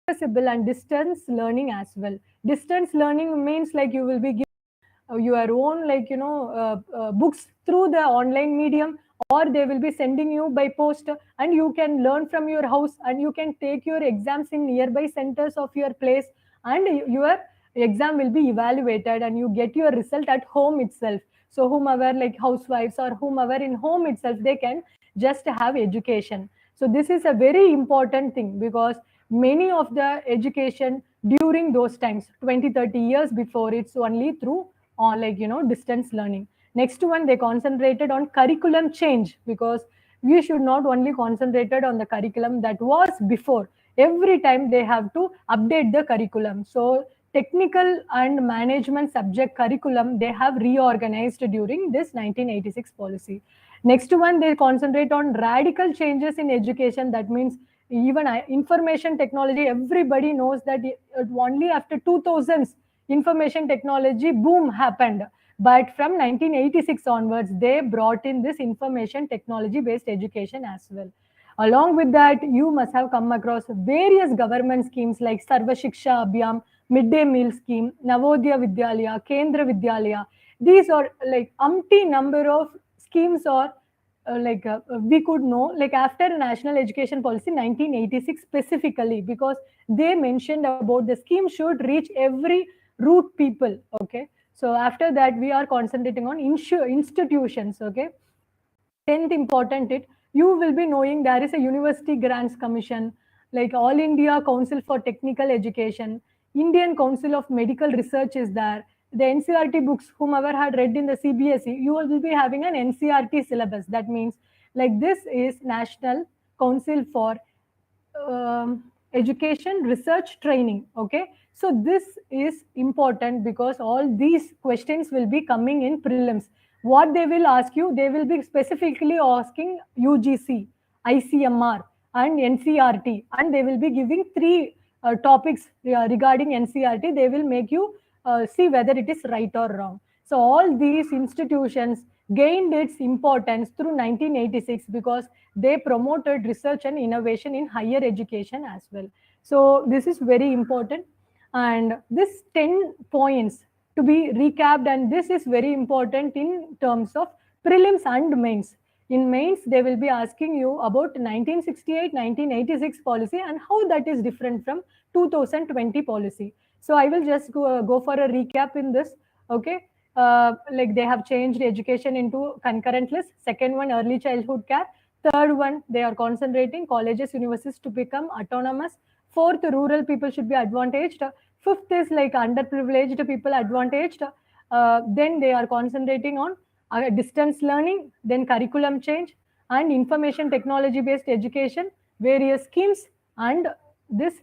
accessible and distance learning as well. Distance learning means like you will be given your own books through the online medium, or they will be sending you by post, and you can learn from your house, and you can take your exams in nearby centers of your place, and your exam will be evaluated and you get your result at home itself. So whomever like housewives or whomever in home itself, they can just have education. So this is a very important thing, because many of the education during those times 20-30 years before, it's only through on distance learning. Next one, they concentrated on curriculum change, because we should not only concentrated on the curriculum that was before. Every time they have to update the curriculum. So technical and management subject curriculum, they have reorganized during this 1986 policy. Next one, they concentrate on radical changes in education. That means even information technology, everybody knows that only after 2000s information technology boom happened, but from 1986 onwards they brought in this information technology based education as well. Along with that, you must have come across various government schemes like Sarva Shiksha Abhiyam, midday meal scheme, Navodaya Vidyalaya, Kendra Vidyalaya. These are like umpty number of schemes, or we could know like after national education policy 1986 specifically, because they mentioned about the scheme should reach every root people. Okay, so after that we are concentrating on institutions. Okay, 10th important, it you will be knowing there is a university grants commission, like all India Council for Technical Education, Indian Council of Medical Research is there. The NCRT books, whomever had read in the CBSE, you will be having an NCRT syllabus. That means like this is National Council for Education Research Training. Okay, so this is important because all these questions will be coming in prelims. What they will ask you, they will be specifically asking UGC, ICMR and NCRT, and they will be giving three topics regarding NCRT. They will make you see whether it is right or wrong. So all these institutions gained its importance through 1986 because they promoted research and innovation in higher education as well. So this is very important, and this 10 points to be recapped, and this is very important in terms of prelims and mains. In mains, they will be asking you about 1968-1986 policy and how that is different from 2020 policy. So I will just go for a recap in this. Okay, like they have changed education into concurrent list. Second one, early childhood care. Third one, they are concentrating colleges, universities to become autonomous. Fourth, rural people should be advantaged. Fifth is like underprivileged people advantaged. Then they are concentrating on distance learning, then curriculum change and information technology based education, various schemes, and this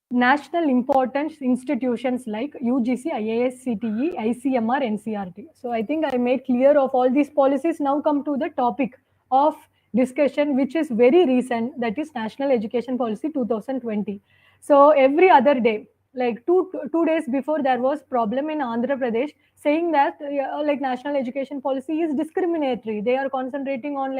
national importance institutions like UGC, IAS, CTE, ICMR, NCRT. So I think I made clear of all these policies. Now come to the topic of discussion, which is very recent, that is National Education Policy 2020. So every other day, like two days before, there was problem in Andhra Pradesh saying that like national education policy is discriminatory. They are concentrating on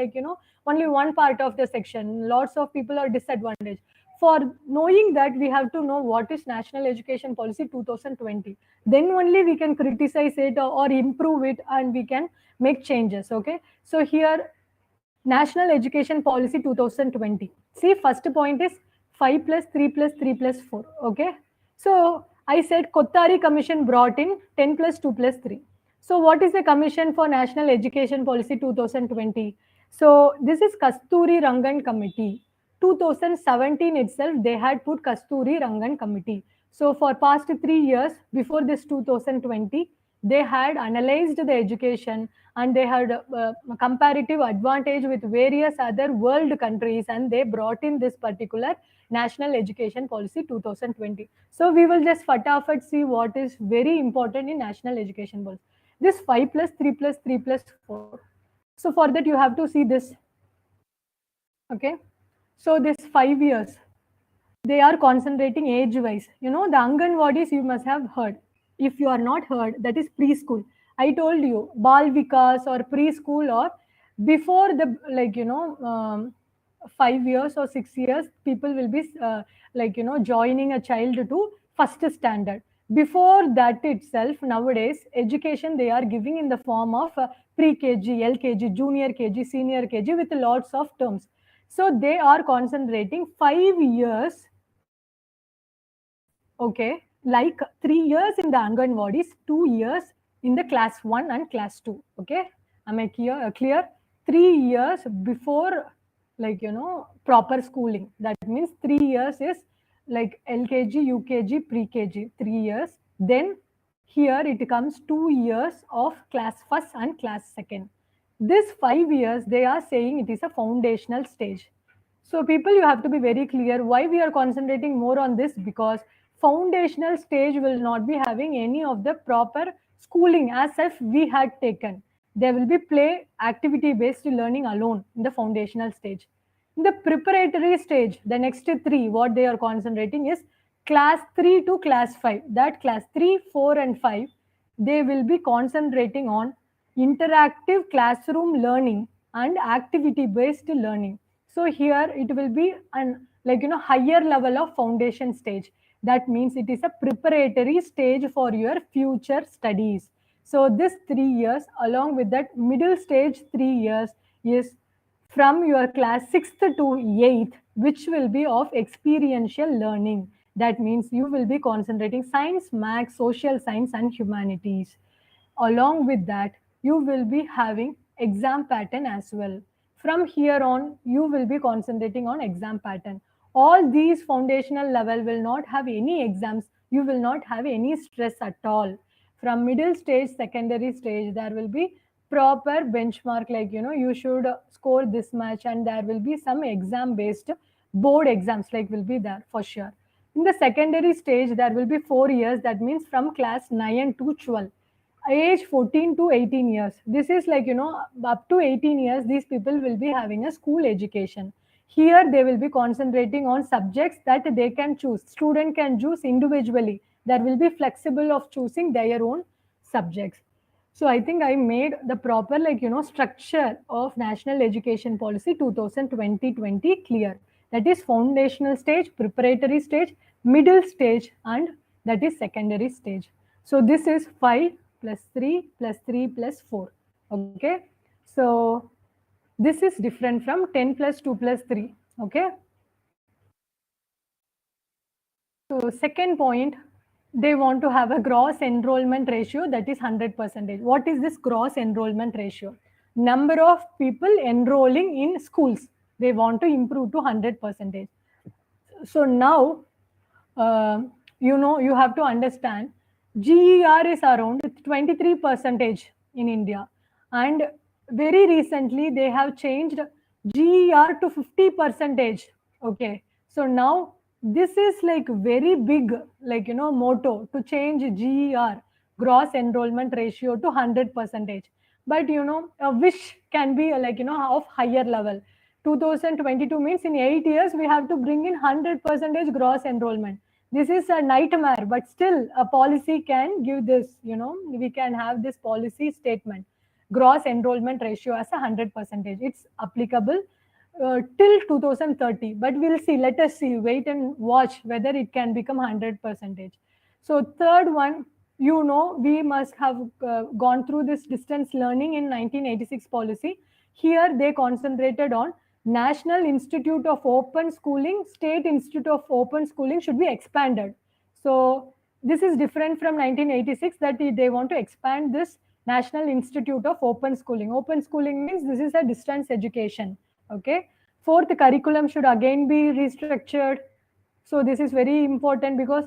only one part of the section. Lots of people are disadvantaged. For knowing that, we have to know what is National Education Policy 2020. Then only we can criticize it or improve it, and we can make changes. Okay, so here National Education Policy 2020. See, first point is 5 plus 3 plus 3 plus 4. Okay, so I said Kothari Commission brought in 10 plus 2 plus 3. So what is the Commission for National Education Policy 2020? So this is Kasturi Rangan Committee. 2017 itself, they had put Kasturi Rangan Committee. So for past 3 years before this 2020, they had analyzed the education and they had a comparative advantage with various other world countries, and they brought in this particular National Education Policy 2020. So we will just fatafat see what is very important in National Education Policy. This 5 plus 3 plus 3 plus 4. So for that you have to see this. Okay. So this 5 years, they are concentrating age-wise. You know, the Anganwadis you must have heard. If you are not heard, that is preschool. I told you, Bal Vikas or preschool or before the 5 years or 6 years, people will be joining a child to first standard. Before that itself, nowadays education they are giving in the form of pre-KG, LKG, junior KG, senior KG with lots of terms. So they are concentrating 5 years, okay, like 3 years in the Anganwadis, 2 years in the class 1 and class 2. Okay, am I clear? 3 years before, proper schooling. That means 3 years is like LKG, UKG, pre-KG, 3 years. Then here it comes 2 years of class first and class second. This 5 years, they are saying it is a foundational stage. So people, you have to be very clear why we are concentrating more on this, because foundational stage will not be having any of the proper schooling as if we had taken. There will be play activity based learning alone in the foundational stage. In the preparatory stage, the next three, what they are concentrating is class 3 to class 5. That class 3, 4 and 5, they will be concentrating on interactive classroom learning and activity based learning. So here it will be an higher level of foundation stage. That means it is a preparatory stage for your future studies. So this 3 years along with that middle stage 3 years is from your class 6th to 8th, which will be of experiential learning. That means you will be concentrating science, maths, social science and humanities. Along with that, you will be having exam pattern as well. From here on, you will be concentrating on exam pattern. All these foundational level will not have any exams. You will not have any stress at all. From middle stage, secondary stage, there will be proper benchmark, you should score this much, and there will be some exam based board exams will be there for sure. In the secondary stage, there will be 4 years. That means from class 9 to 12, age 14 to 18 years. This is up to 18 years, these people will be having a school education. Here they will be concentrating on subjects that they can choose. Student can choose individually. There will be flexible of choosing their own subjects. So I think I made the proper structure of National Education Policy 2020 clear. That is foundational stage, preparatory stage, middle stage, and that is secondary stage. So this is 5 plus 3 plus 3 plus 4. Okay. So this is different from 10 plus 2 plus 3. Okay. So second point, they want to have a gross enrollment ratio that is 100%. What is this gross enrollment ratio? Number of people enrolling in schools. They want to improve to 100%. So now, you have to understand GER is around 23% in India. And very recently, they have changed GER to 50%. Okay. So now this is very big, motto to change GER, gross enrollment ratio, to 100%. But a wish can be of higher level. 2022 means in 8 years we have to bring in 100% gross enrollment. This is a nightmare, but still a policy can give this. We can have this policy statement, gross enrollment ratio as 100%. It's applicable till 2030, but we'll see. Let us see. Wait and watch whether it can become 100%. So third one, we must have gone through this distance learning in 1986 policy. Here they concentrated on National Institute of Open Schooling, State Institute of Open Schooling should be expanded. So this is different from 1986, that they want to expand this National Institute of Open Schooling. Open schooling means this is a distance education. Okay. Fourth, curriculum should again be restructured. So this is very important because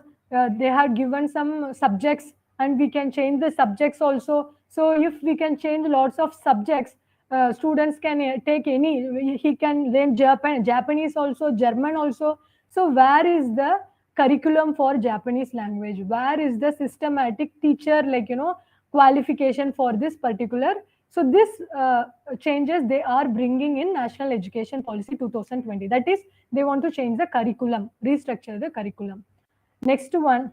they have given some subjects and we can change the subjects also. So if we can change lots of subjects, students can take any, he can learn Japanese also, German also. So where is the curriculum for Japanese language? Where is the systematic teacher, qualification for this particular? So this changes they are bringing in National Education Policy 2020. That is, they want to change the curriculum, restructure the curriculum. Next one,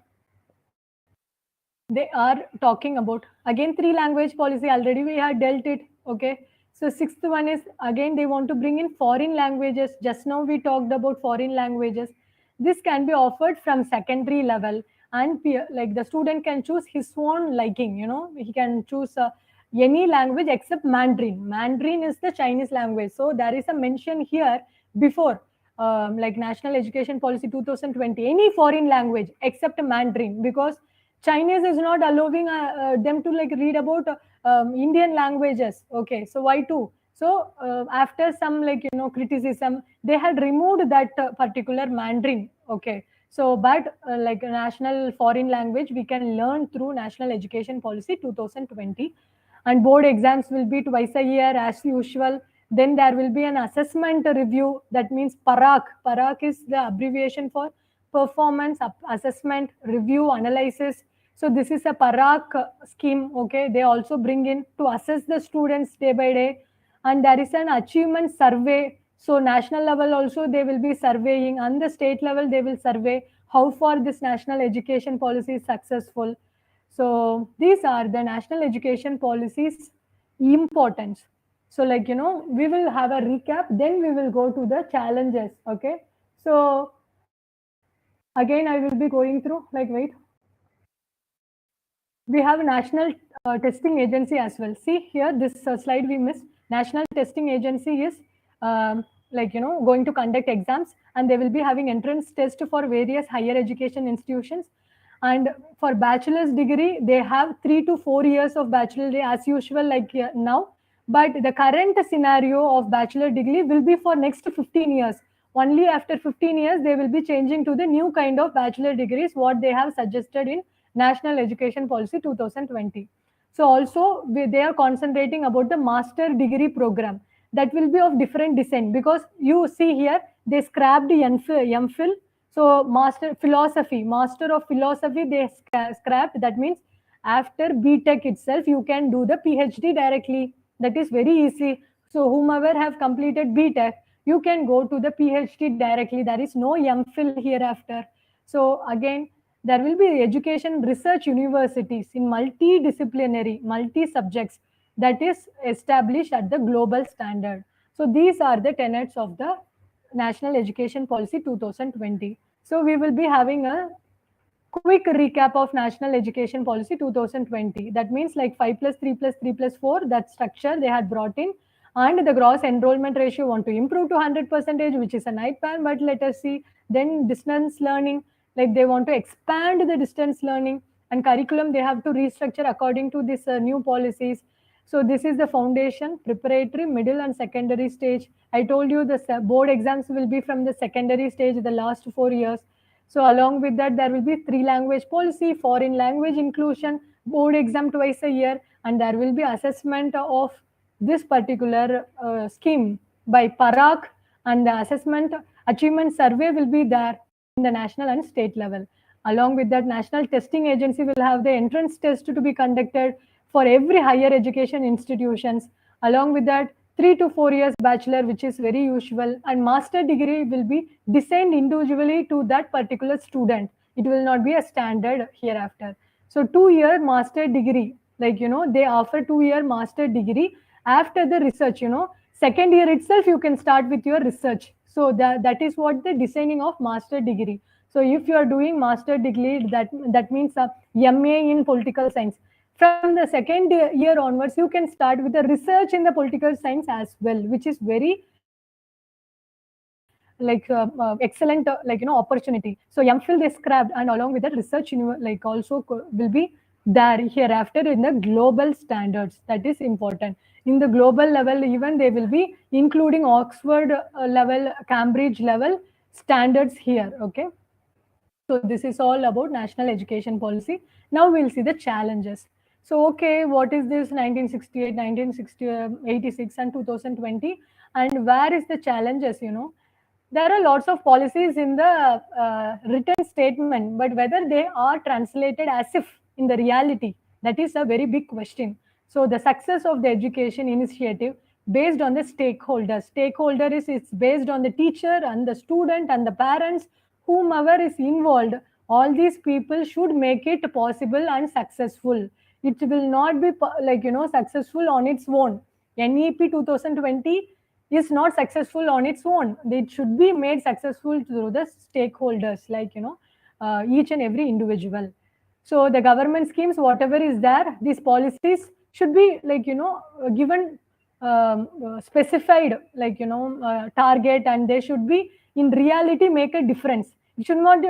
they are talking about, again, 3 language policy. Already we had dealt it. Okay. So sixth one is, again, they want to bring in foreign languages. Just now we talked about foreign languages. This can be offered from secondary level, and like the student can choose his own liking. He can choose any language except Mandarin. Mandarin is the Chinese language. So there is a mention here before, like National Education Policy 2020, any foreign language except Mandarin, because Chinese is not allowing them to like read about Indian languages. Okay, so why too? So after some like criticism, they had removed that particular Mandarin. Okay, so but like a national foreign language we can learn through National Education Policy 2020, and board exams will be twice a year as usual. Then there will be an assessment review. That means PARAK. PARAK is the abbreviation for performance assessment review analysis. So this is a PARAK scheme. Okay, they also bring in to assess the students day by day, and there is an achievement survey. So national level also they will be surveying, and the state level they will survey how far this national education policy is successful. So these are the national education policies importance. So like we will have a recap, then we will go to the challenges. Okay, so again I will be going through, like, wait, we have a national testing agency as well. See here, this slide we missed. National testing agency is like going to conduct exams, and they will be having entrance test for various higher education institutions. And for bachelor's degree they have 3 to 4 years of bachelor degree as usual, like now. But the current scenario of bachelor degree will be for next 15 years. Only after 15 years they will be changing to the new kind of bachelor degrees what they have suggested in National Education Policy 2020. So also they are concentrating about the master degree program that will be of different design, because you see here they scrapped MPhil. So master of philosophy they scrapped. That means after BTech itself you can do the PhD directly. That is very easy. So whomever have completed BTech, you can go to the PhD directly. There is no MPhil hereafter. So again, there will be education research universities in multidisciplinary, multi-subjects, that is established at the global standard. So these are the tenets of the National Education Policy 2020. So we will be having a quick recap of National Education Policy 2020. That means like 5 plus 3 plus 3 plus 4, that structure they had brought in. And the gross enrollment ratio want to improve to 100%, which is a night plan, but let us see. Then distance learning, like they want to expand the distance learning, and curriculum they have to restructure according to this new policies. So this is the foundation, preparatory, middle and secondary stage. I told you the board exams will be from the secondary stage, the last 4 years. So along with that, there will be 3 language policy, foreign language inclusion, board exam twice a year, and there will be assessment of this particular scheme by PARAK, and the assessment achievement survey will be there in the national and state level. Along with that, National Testing Agency will have the entrance test to be conducted for every higher education institutions. Along with that, 3 to 4 years bachelor, which is very usual, and master degree will be designed individually to that particular student. It will not be a standard hereafter. So 2-year master degree, like they offer 2-year master degree after the research. Second year itself you can start with your research. So that is what the designing of master degree. So if you are doing master degree, that means a MA in political science. From the second year onwards, you can start with the research in the political science as well, which is very like excellent opportunity. So MPhil they scrapped, and along with that research like also will be there hereafter in the global standards. That is important. In the global level, even they will be including Oxford level, Cambridge level standards here. Okay. So this is all about national education policy. Now we'll see the challenges. So, okay, what is this 1968, 1986 and 2020? And where is the challenges, There are lots of policies in the written statement, but whether they are translated as if in the reality, that is a very big question. So the success of the education initiative based on the stakeholders. Stakeholder is it's based on the teacher and the student and the parents, whomever is involved. All these people should make it possible and successful. It will not be like successful on its own. NEP 2020 is not successful on its own. It should be made successful through the stakeholders, like, each and every individual. So the government schemes, whatever is there, these policies should be, like, given specified, like, target, and they should be in reality make a difference. It should not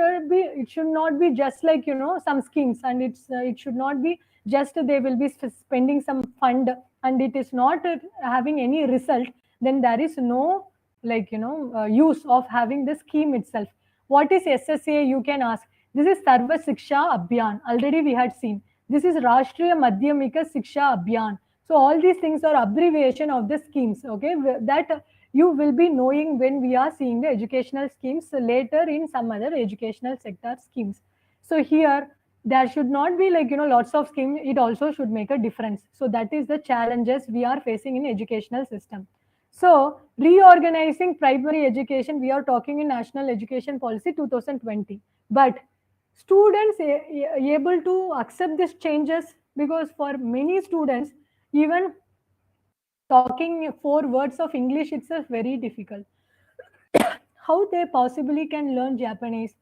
be just like, some schemes, and it should not be just they will be spending some fund and it is not having any result. Then there is no, like, use of having the scheme itself. What is SSA, you can ask. This is Sarva Shiksha Abhiyan. Already we had seen. This is Rashtriya Madhyamika Shiksha Abhiyan. So all these things are abbreviation of the schemes, okay, that you will be knowing when we are seeing the educational schemes later in some other educational sector schemes. So here there should not be, like, lots of schemes. It also should make a difference. So that is the challenges we are facing in educational system. So reorganizing primary education, we are talking in National Education Policy 2020. But students able to accept these changes, because for many students, even talking 4 words of English itself very difficult. How they possibly can learn Japanese?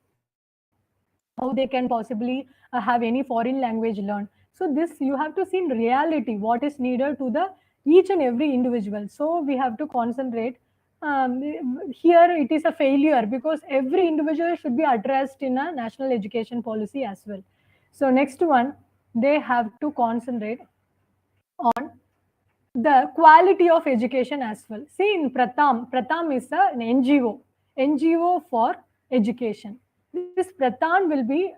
How they can possibly have any foreign language learn? So this you have to see in reality what is needed to the each and every individual. So we have to concentrate. Here it is a failure because every individual should be addressed in a national education policy as well. So next one, they have to concentrate on the quality of education as well. See, in Pratham is an NGO for education. This Pratham will be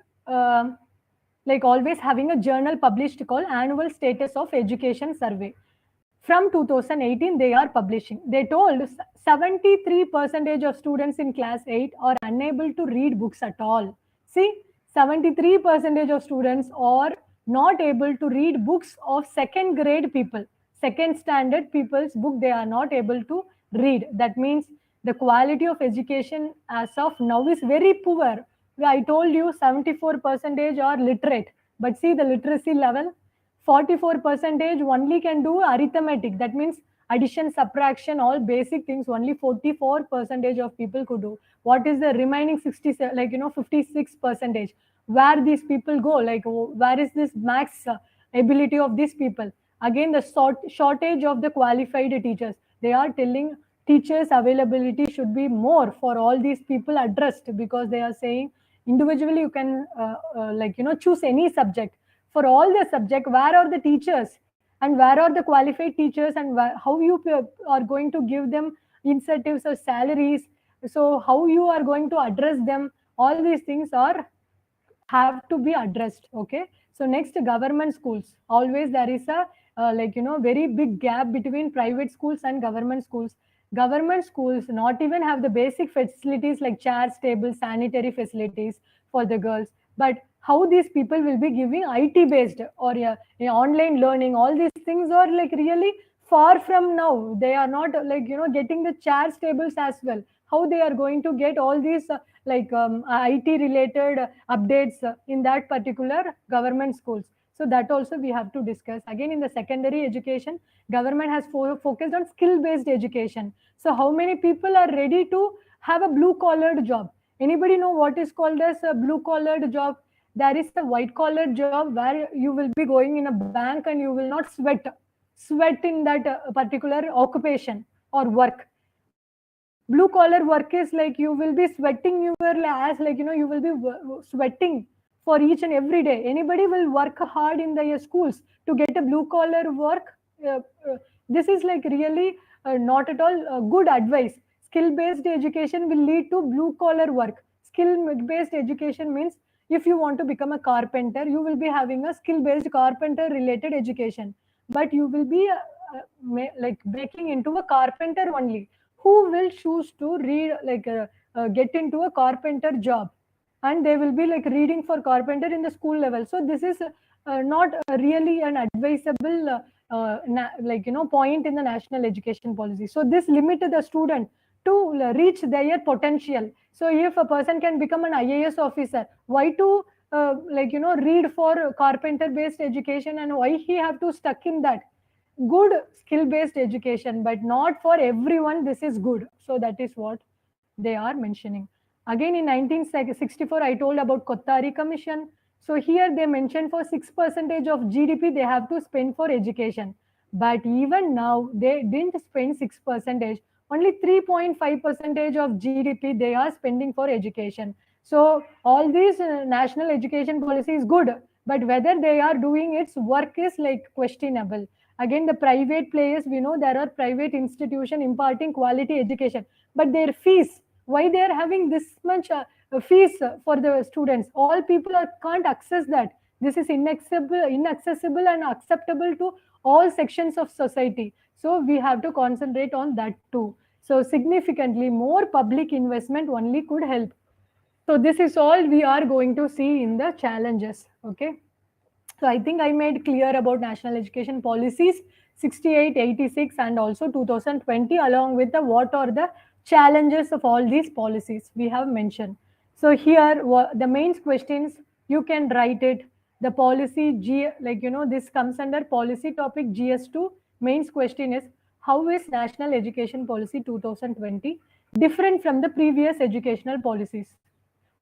like always having a journal published called Annual Status of Education Survey. From 2018, they are publishing. They told 73% of students in class 8 are unable to read books at all. See, 73% of students are not able to read books of second grade people. Second standard people's book, they are not able to read. That means the quality of education as of now is very poor. I told you 74% are literate, but see the literacy level, 44% only can do arithmetic. That means addition, subtraction, all basic things. Only 44% of people could do. What is the remaining 60, like 56%? Where these people go? Like where is this max ability of these people? Again, the shortage of the qualified teachers. They are telling teachers availability should be more for all these people addressed, because they are saying individually you can choose any subject. For all the subject, where are the teachers and where are the qualified teachers, and how you are going to give them incentives or salaries? So how you are going to address them? All these things are have to be addressed. Okay, so next, government schools. Always there is a very big gap between private schools and government schools. Government schools not even have the basic facilities like chairs, tables, sanitary facilities for the girls. But how these people will be giving IT based or online learning? All these things are like really far from now. They are not getting the chairs, tables as well. How they are going to get all these IT related updates in that particular government schools? So that also we have to discuss. Again, in the secondary education, government has focused on skill based education. So how many people are ready to have a blue collared job? Anybody know what is called as a blue collared job? There is a white collared job where you will be going in a bank and you will not sweat in that particular occupation or work. Blue collar work is like you will be sweating your ass, you will be sweating for each and every day. Anybody will work hard in the schools to get a blue collar work? uh, this is like really not at all good advice. Skill based education will lead to blue collar work. Skill based education means if you want to become a carpenter, you will be having a skill based carpenter related education, but you will be like breaking into a carpenter only. Who will choose to read get into a carpenter job? And they will be like reading for carpenter in the school level. So this is not really an advisable point in the national education policy. So this limited the student to reach their potential. So if a person can become an IAS officer, why to read for carpenter based education, and why he have to stuck in that? good skill-based education, but not for everyone this is good. So that is what they are mentioning. Again, in 1964, I told about Kothari Commission. So here they mentioned for 6% of GDP they have to spend for education. But even now, they didn't spend 6%. Only 3.5% of GDP they are spending for education. So all these national education policy is good, but whether they are doing its work is like questionable. Again, the private players, we know there are private institutions imparting quality education, but their fees, why they are having this much fees for the students? All people can't access that. This is inaccessible and acceptable to all sections of society. So we have to concentrate on that too. So significantly more public investment only could help. So this is all we are going to see in the challenges. Okay. So I think I made clear about national education policies 68, 86 and also 2020, along with the what are the challenges of all these policies we have mentioned. So here the main questions you can write it. The policy G, like this comes under policy topic GS2. Mains question is, how is national education policy 2020 different from the previous educational policies?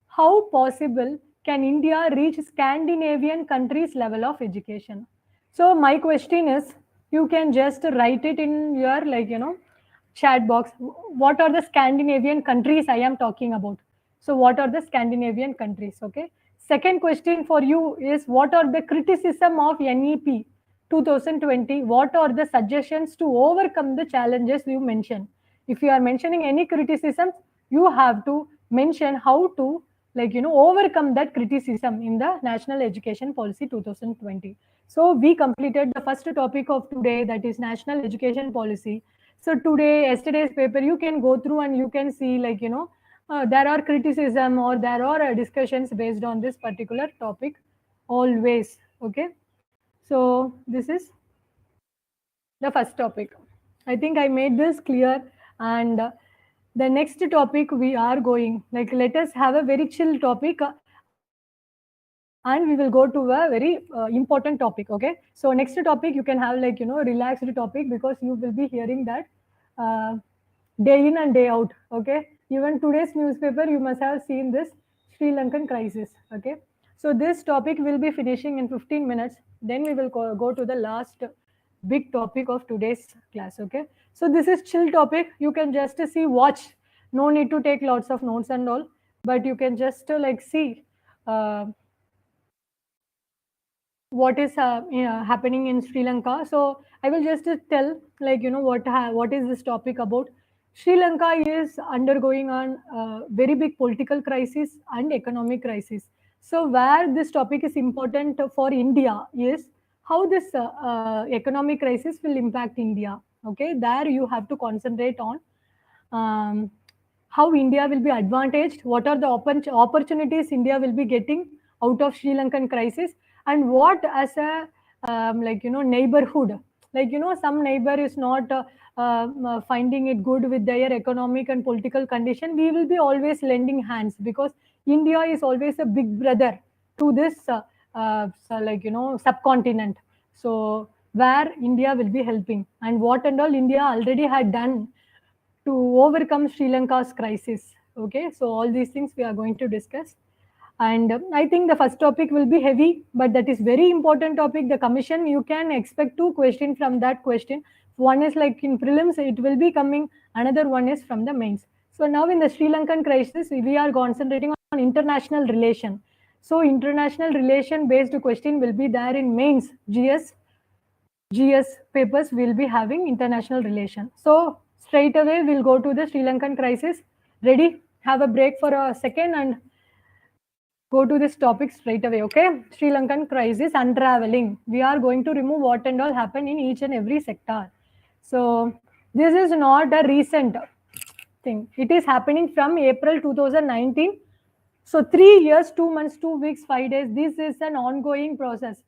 How possible can India reach Scandinavian countries' level of education? So my question is, you can just write it in your chat box. What are the Scandinavian countries I am talking about? So what are the Scandinavian countries? Okay. Second question for you is, what are the criticism of NEP 2020? What are the suggestions to overcome the challenges you mentioned? If you are mentioning any criticisms, you have to mention how to overcome that criticism in the national education policy 2020. So we completed the first topic of today, that is national education policy. So yesterday's paper you can go through and you can see there are criticism or there are discussions based on this particular topic always. Okay, so this is the first topic. I think I made this clear. And the next topic we are going, let us have a very chill topic, and we will go to a very important topic. Okay, so next topic you can have relaxed topic, because you will be hearing that uh, day in and day out. Okay, even today's newspaper you must have seen this Sri Lankan crisis. Okay, so this topic will be finishing in 15 minutes, then we will go to the last big topic of today's class. Okay, so this is chill topic, you can just see, watch, no need to take lots of notes and all, but you can just see uh, what is happening in Sri Lanka. So I will just tell what is this topic about. Sri Lanka is undergoing on very big political crisis and economic crisis. So where this topic is important for India is how this economic crisis will impact India. Okay, there you have to concentrate on um, how India will be advantaged, what are the opportunities India will be getting out of Sri Lankan crisis, and what as a neighborhood, some neighbor is not finding it good with their economic and political condition, we will be always lending hands, because India is always a big brother to this subcontinent. So where India will be helping, and what and all India already had done to overcome Sri Lanka's crisis. Okay, so all these things we are going to discuss. And I think the first topic will be heavy, but that is very important topic. The commission, you can expect two questions from that question. One is like in prelims, it will be coming. Another one is from the mains. So now in the Sri Lankan crisis, we are concentrating on international relation. So international relation based question will be there in mains, GS papers will be having international relation. So straight away we'll go to the Sri Lankan crisis. Ready? Have a break for a second and go to this topic straight away. Okay, Sri Lankan crisis unraveling. We are going to remove what and all happened in each and every sector. So this is not a recent thing. It is happening from April 2019. So 3 years, 2 months, 2 weeks, 5 days. This is an ongoing process.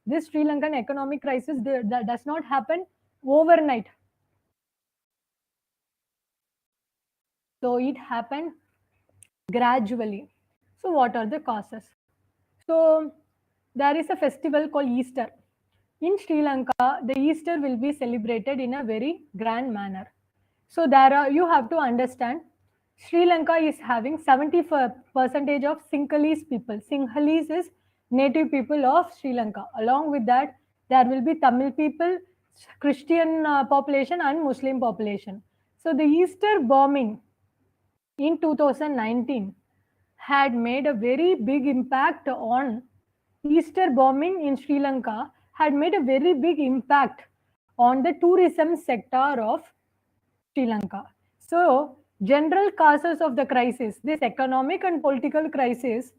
This Sri Lankan economic crisis that does not happen overnight. So it happened gradually. So what are the causes? So there is a festival called Easter. in Sri Lanka, the Easter will be celebrated in a very grand manner. So there are, you have to understand, Sri Lanka is having 70% of Sinhalese people. Sinhalese is native people of Sri Lanka. Along with that, there will be Tamil people, Christian population and Muslim population. So the Easter bombing in 2019 had made a very big impact on Easter bombing in Sri Lanka had made a very big impact on the tourism sector of Sri Lanka. So, general causes of the crisis, this economic and political crisis,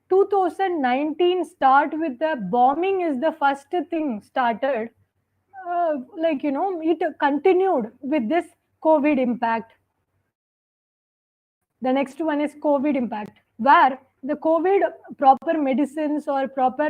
2019 start with the bombing is the first thing started. It continued with this COVID impact. The next one is COVID impact, where the COVID proper medicines or proper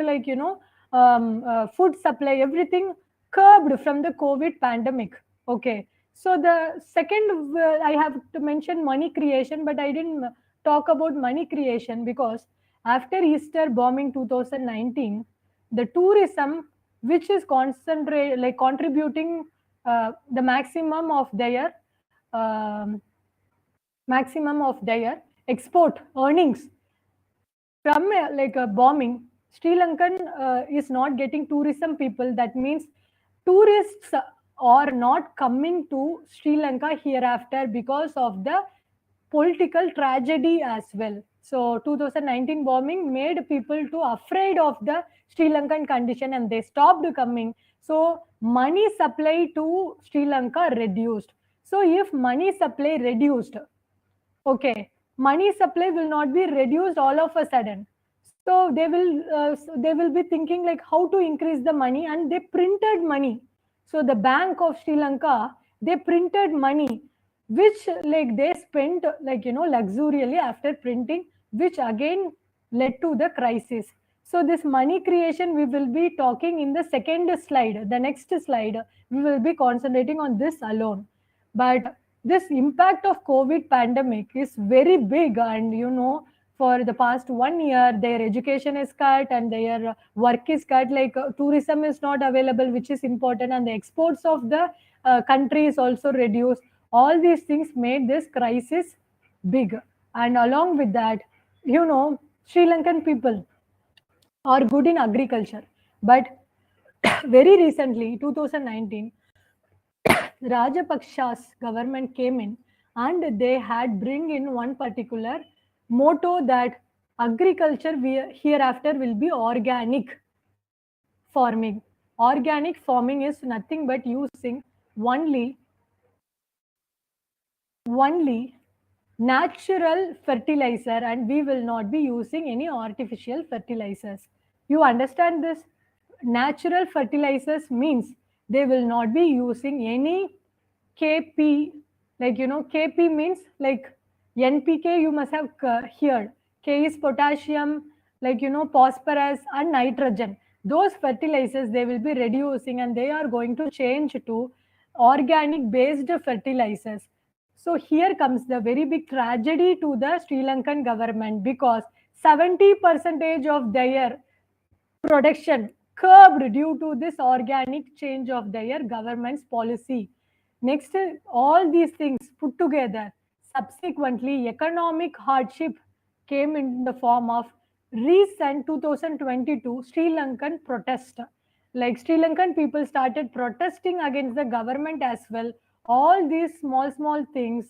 food supply, everything curbed from the COVID pandemic. Okay. So the second, I have to mention money creation, but I didn't talk about money creation because after Easter bombing 2019, the tourism, which is contributing the maximum of their export earnings from a bombing. Sri Lankan is not getting tourism people. That means tourists are not coming to Sri Lanka hereafter because of the political tragedy as well. So 2019 bombing made people too afraid of the Sri Lankan condition and they stopped coming. So money supply to Sri Lanka reduced. So if money supply reduced, okay, money supply will not be reduced all of a sudden. So they will be thinking like how to increase the money, and they printed money. So the Bank of Sri Lanka, they printed money, which like they spent luxuriously after printing, which again led to the crisis. So this money creation we will be talking in the second slide. The next slide we will be concentrating on this alone. But this impact of COVID pandemic is very big, and for the past 1 year their education is cut and their work is cut, tourism is not available, which is important, and the exports of the country is also reduced. All these things made this crisis big. And along with that, Sri Lankan people are good in agriculture, but very recently 2019 Rajapaksha's government came in and they had bring in one particular motto that agriculture hereafter will be organic farming. Organic farming is nothing but using only only natural fertilizer, and we will not be using any artificial fertilizers. You understand this? Natural fertilizers means they will not be using any KP, KP means like NPK, you must have heard. K is potassium, phosphorus and nitrogen. Those fertilizers they will be reducing and they are going to change to organic based fertilizers. So here comes the very big tragedy to the Sri Lankan government, because 70% of their production curbed due to this organic change of their government's policy. Next, all these things put together, subsequently, economic hardship came in the form of recent 2022 Sri Lankan protest. Like Sri Lankan people started protesting against the government as well. All these small things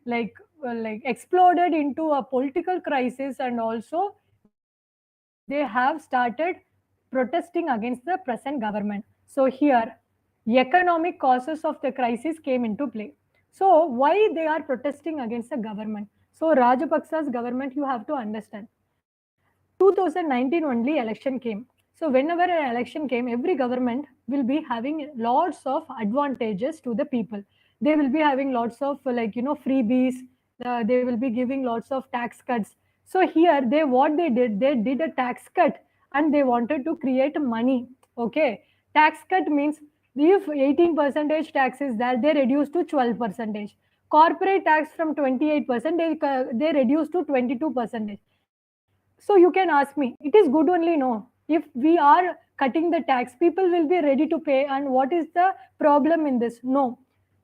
exploded into a political crisis, and also they have started protesting against the present government. So here economic causes of the crisis came into play. So why they are protesting against the government? So Rajapaksa's government, you have to understand, 2019 only election came. So whenever an election came, every government will be having lots of advantages to the people. They will be having lots of freebies. They will be giving lots of tax cuts. So here they did a tax cut and they wanted to create money. Okay, tax cut means if 18 percentage tax is there, they reduce to 12 percentage. Corporate tax from 28%, they reduce to 22%. So you can ask me, it is good only, no? If we are cutting the tax, people will be ready to pay. And what is the problem in this? No.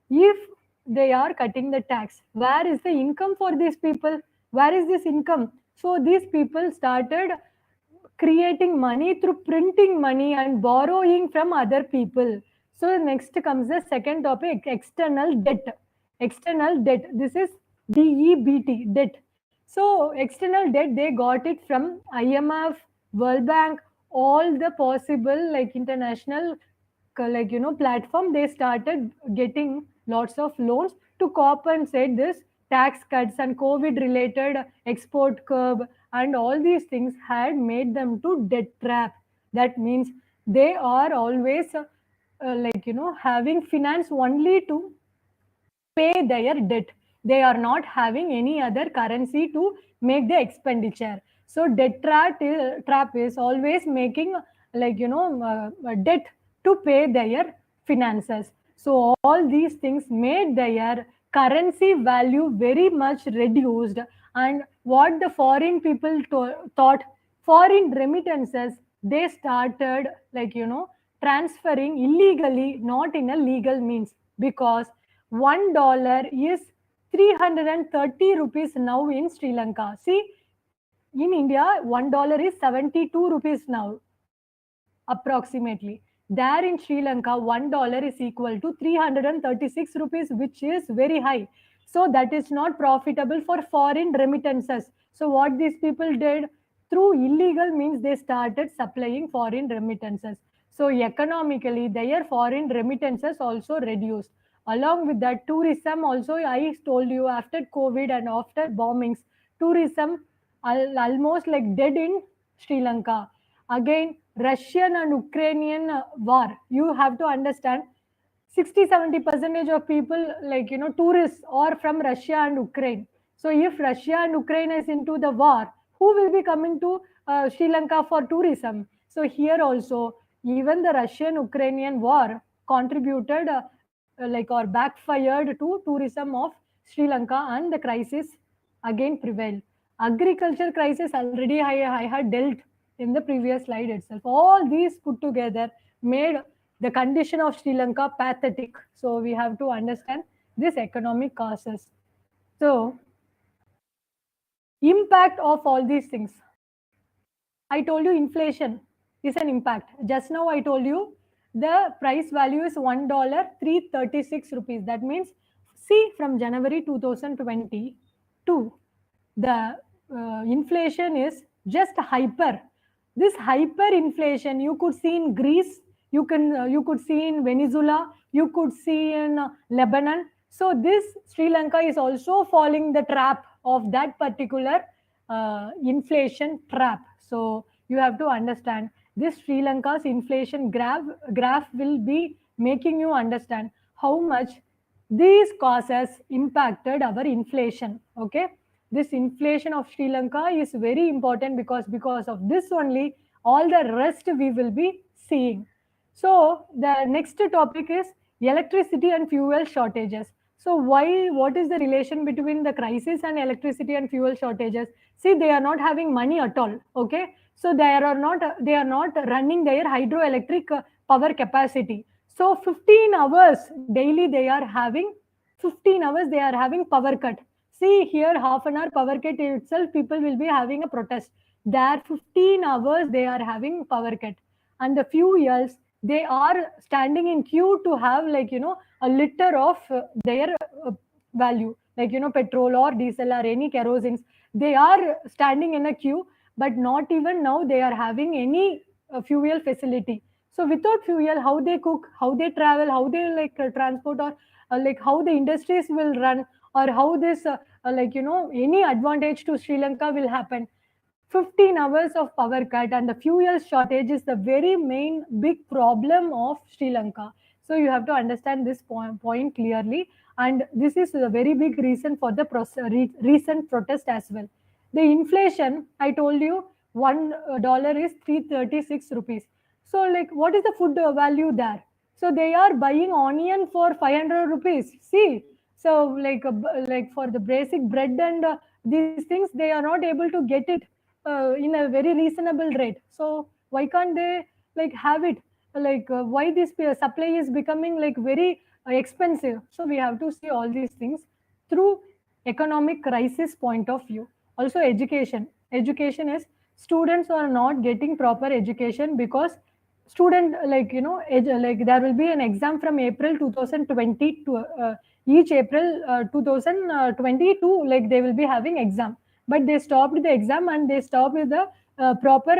If they are cutting the tax, where is the income for these people? Where is this income? So these people started creating money through printing money and borrowing from other people. So next comes the second topic, external debt. External debt. This is DEBT, debt. So external debt, they got it from IMF, World Bank, all the possible like international platform. They started getting lots of loans to compensate this tax cuts and COVID related export curb, and all these things had made them to debt trap. That means they are always having finance only to pay their debt. They are not having any other currency to make the expenditure. So trap is always making debt to pay their finances. So all these things made their currency value very much reduced. And what the foreign people thought, foreign remittances, they started transferring illegally, not in a legal means, because $1 is 330 rupees now in Sri Lanka. See, in India, $1 is 72 rupees now, approximately. There in Sri Lanka, $1 is equal to 336 rupees, which is very high. So that is not profitable for foreign remittances. So what these people did, through illegal means, they started supplying foreign remittances. So economically, their foreign remittances also reduced. Along with that, tourism also, I told you, after COVID and after bombings, tourism almost like dead in Sri Lanka. Again, Russian and Ukrainian war. You have to understand, 60-70% of people, tourists are from Russia and Ukraine. So if Russia and Ukraine is into the war, who will be coming to Sri Lanka for tourism? So here also, even the Russian Ukrainian war contributed or backfired to tourism of Sri Lanka, and the crisis again prevailed. Agriculture crisis, already I had dealt in the previous slide itself. All these put together made the condition of Sri Lanka pathetic. So we have to understand this economic causes. So impact of all these things. I told you inflation is an impact. Just now I told you the price value is $1, 336 rupees. That means, see, from January 2022, the inflation is just hyper. This hyperinflation you could see in Greece, you could see in Venezuela, you could see in Lebanon. So this Sri Lanka is also falling the trap of that particular inflation trap. So you have to understand this Sri Lanka's inflation graph will be making you understand how much these causes impacted our inflation. Okay, this inflation of Sri Lanka is very important, because of this only all the rest we will be seeing. So the next topic is electricity and fuel shortages. So what is the relation between the crisis and electricity and fuel shortages? See, they are not having money at all. Okay, so they are not running their hydroelectric power capacity. So 15 hours daily they are having, 15 hours they are having power cut. See here, half an hour power cut itself, people will be having a protest. There 15 hours they are having power cut. And the fuels, they are standing in queue to have a liter of their value, petrol or diesel or any kerosene. They are standing in a queue, but not even now they are having any fuel facility. So without fuel, how they cook, how they travel, how they transport, or how the industries will run, or how this any advantage to Sri Lanka will happen. 15 hours of power cut and the fuel shortage is the very main big problem of Sri Lanka. So you have to understand this point clearly, and this is a very big reason for the recent protest as well. The inflation, I told you, $1 is 336 rupees. So what is the food value there? So they are buying onion for 500 rupees. See, so for the basic bread and these things, they are not able to get it in a very reasonable rate. So why can't they like have it, like why this supply is becoming like very expensive. So we have to see all these things through economic crisis point of view. Also education is, students are not getting proper education because student, like like there will be an exam from April 2020 to each April 2022, like they will be having exam, but they stopped the exam and they stopped with the proper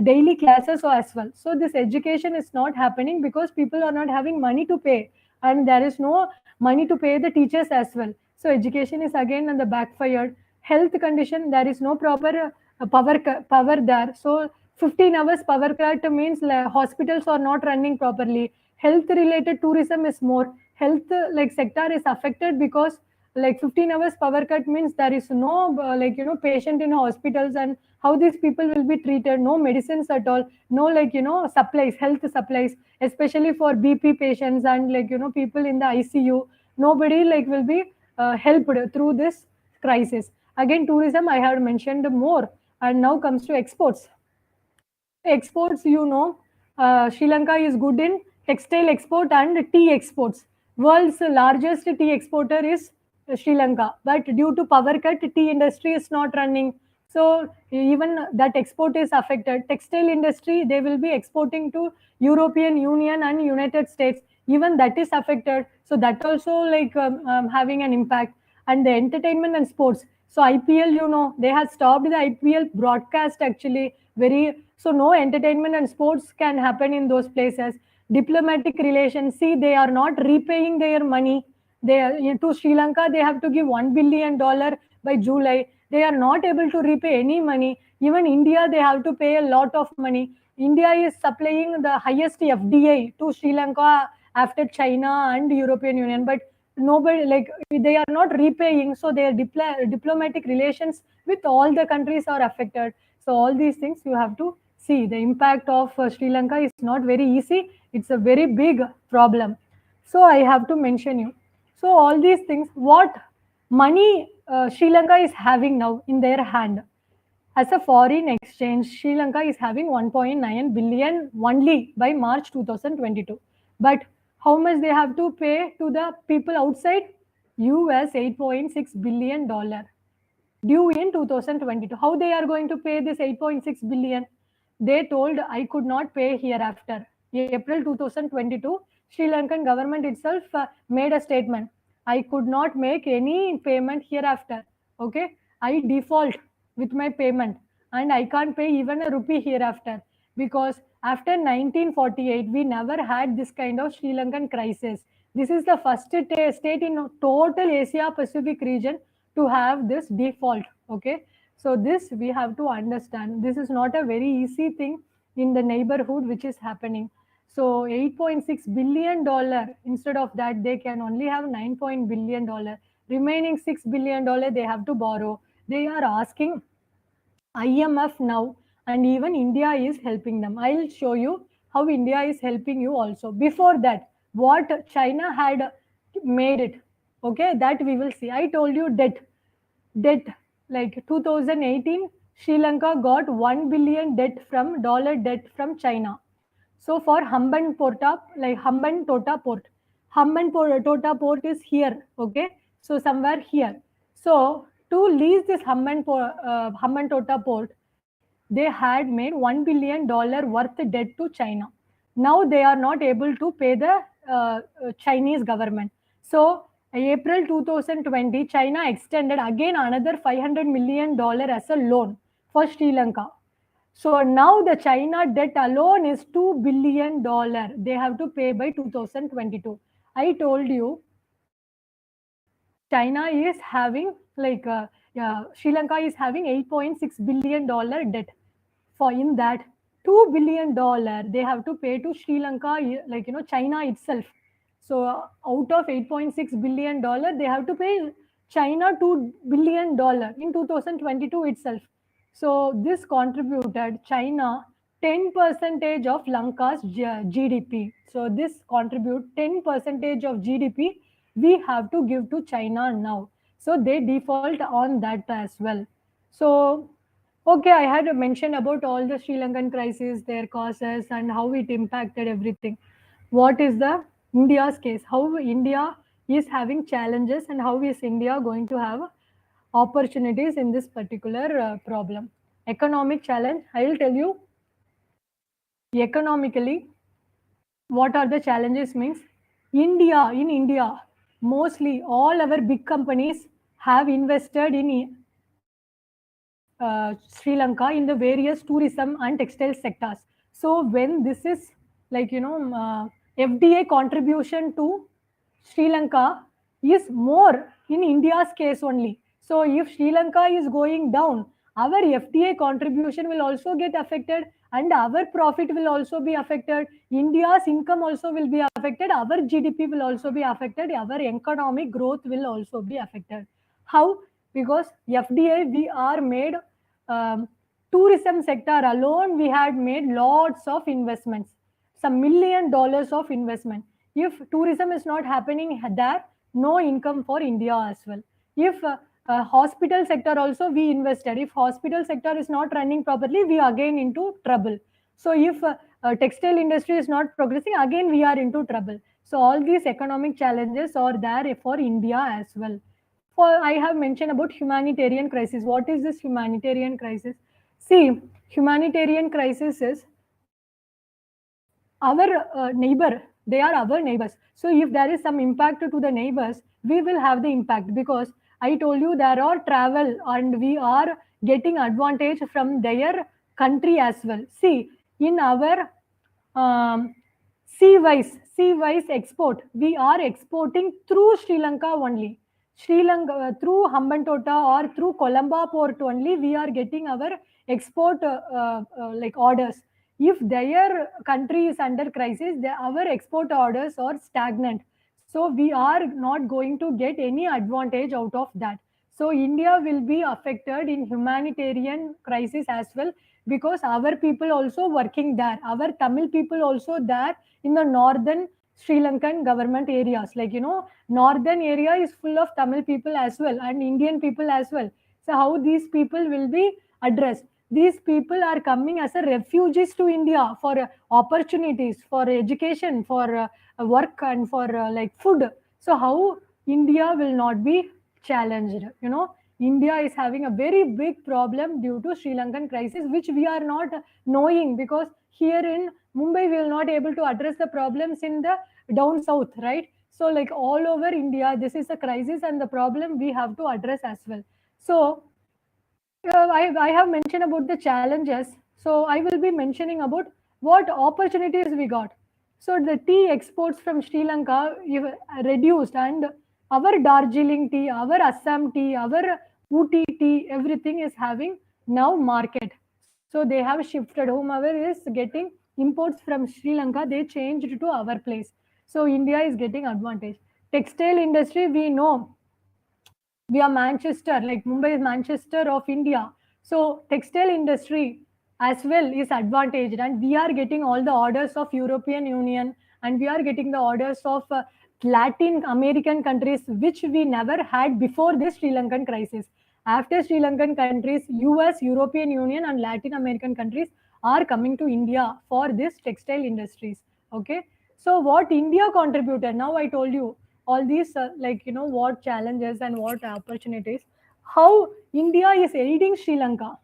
daily classes as well. So this education is not happening because people are not having money to pay, and there is no money to pay the teachers as well. So education is again on the backfired. Health condition, there is no proper power there. So 15 hours power cut means hospitals are not running properly. Health related tourism is more. Health like sector is affected because like 15 hours power cut means there is no patient in hospitals, and how these people will be treated, no medicines at all, no supplies, health supplies, especially for BP patients and people in the ICU. Nobody like will be helped through this crisis. Again, tourism I have mentioned more, and now comes to exports. Exports, Sri Lanka is good in textile export and tea exports. World's largest tea exporter is Sri Lanka, but due to power cut, tea industry is not running. So even that export is affected. Textile industry, they will be exporting to European Union and United States. Even that is affected. So that also like having an impact. And the entertainment and sports. So IPL, they have stopped the IPL broadcast actually very. So no entertainment and sports can happen in those places. Diplomatic relations, see, they are not repaying their money. They are, to Sri Lanka, they have to give $1 billion by July. They are not able to repay any money. Even India, they have to pay a lot of money. India is supplying the highest FDI to Sri Lanka after China and European Union, but nobody, like they are not repaying, so their diplomatic relations with all the countries are affected. So all these things you have to see. The impact of Sri Lanka is not very easy. It's a very big problem. So I have to mention you. So all these things, what money Sri Lanka is having now in their hand as a foreign exchange, Sri Lanka is having 1.9 billion only by March 2022. But how much they have to pay to the people outside? US $8.6 billion due in 2022. How they are going to pay this 8.6 billion? They told, I could not pay hereafter. April 2022, Sri Lankan government itself made a statement. I could not make any payment hereafter. Okay, I default with my payment, and I can't pay even a rupee hereafter, because after 1948 we never had this kind of Sri Lankan crisis. This is the first state in total Asia Pacific region to have this default. Okay, so this we have to understand. This is not a very easy thing in the neighborhood which is happening. So $8.6 billion, instead of that they can only have $9 billion. Remaining $6 billion they have to borrow. They are asking IMF now, and even India is helping them. I'll show you how India is helping you also. Before that, what China had made it. Okay, that we will see. I told you debt, like 2018, Sri Lanka got 1 billion dollar debt from China. So for Humban Tota port, Tota port is here. Okay, so somewhere here. So to lease this Humban Tota port, they had made $1 billion worth debt to China. Now they are not able to pay the Chinese government. So April 2020, China extended again another $500 million as a loan for Sri Lanka. So now the China debt alone is $2 billion. They have to pay by 2022. I told you China is having Sri Lanka is having $8.6 billion debt. For in that $2 billion they have to pay to Sri Lanka, China itself. So out of $8.6 billion, they have to pay China $2 billion in 2022 itself. So this contributed China 10% of Lanka's GDP. So this contribute 10% of GDP we have to give to China now. So they default on that as well. So Okay, I had mentioned about all the Sri Lankan crisis, their causes, and how it impacted everything. What is the India's case? How India is having challenges, and how is India going to have opportunities in this particular problem? Economic challenge. I will tell you economically what are the challenges means. In India, mostly all our big companies have invested in Sri Lanka in the various tourism and textile sectors. So when this is like FDA contribution to Sri Lanka is more in India's case only. So if Sri Lanka is going down, our FTA contribution will also get affected and our profit will also be affected. India's income also will be affected. Our GDP will also be affected. Our economic growth will also be affected. How? Because FDI we are made um, tourism sector alone we had made lots of investments, some $1 million of investment. If tourism is not happening there, no income for India as well. If hospital sector also we invested, if hospital sector is not running properly, we again into trouble. So if textile industry is not progressing, again we are into trouble. So all these economic challenges are there for India as well. For I have mentioned about humanitarian crisis. What is this humanitarian crisis? See, humanitarian crisis is our neighbor. They are our neighbors. So if there is some impact to the neighbors, we will have the impact because I told you there are travel and we are getting advantage from their country as well. See, in our um, sea-wise export, we are exporting through Sri Lanka only. Sri Lanka through Hambantota or through Colombo port only, we are getting our export like orders. If their country is under crisis, our export orders are stagnant. So we are not going to get any advantage out of that. So India will be affected in humanitarian crisis as well because our people also working there. Our Tamil people also there in the northern Sri Lankan government areas. Like northern area is full of Tamil people as well and Indian people as well. So how these people will be addressed? These people are coming as a refugees to India for opportunities, for education, for work, and for like food. So how India will not be challenged? India is having a very big problem due to Sri Lankan crisis, which we are not knowing because here in Mumbai we will not able to address the problems in the down south, right? So like all over India, this is a crisis and the problem we have to address as well. So I have mentioned about the challenges. So I will be mentioning about what opportunities we got. So the tea exports from Sri Lanka reduced, and our Darjeeling tea, our Assam tea, our Ooty tea, everything is having now market. So they have shifted. Whomever is getting imports from Sri Lanka, they changed to our place. So India is getting advantage. Textile industry, we know we are Manchester, like Mumbai is Manchester of India. So textile industry as well is advantaged, and we are getting all the orders of European Union, and we are getting the orders of Latin American countries, which we never had before this Sri Lankan crisis. After Sri Lankan countries, US, European Union, and Latin American countries are coming to India for this textile industries. Okay, so what India contributed? Now I told you all these what challenges and what opportunities. How India is aiding Sri Lanka.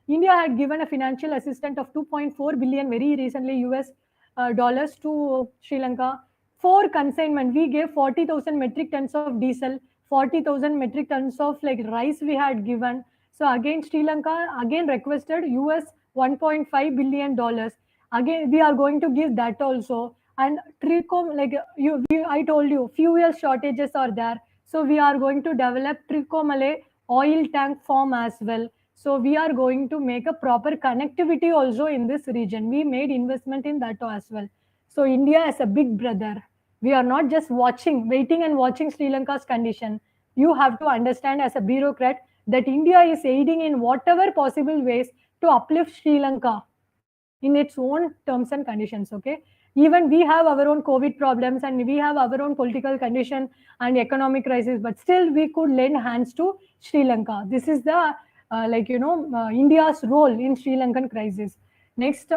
India had given a financial assistance of 2.4 billion very recently US dollars to Sri Lanka. For consignment, we gave 40,000 metric tons of diesel, 40,000 metric tons of like rice we had given. So again, Sri Lanka again requested US 1.5 billion dollars. Again, we are going to give that also. And Tricom, like I told you, fuel shortages are there. So we are going to develop Tricomale oil tank farm as well. So we are going to make a proper connectivity also in this region. We made investment in that as well. So India is a big brother. We are not just waiting and watching Sri Lanka's condition. You have to understand as a bureaucrat that India is aiding in whatever possible ways to uplift Sri Lanka in its own terms and conditions. Okay, even we have our own COVID problems and we have our own political condition and economic crisis, but still we could lend hands to Sri Lanka. This is the India's role in Sri Lankan crisis. Next,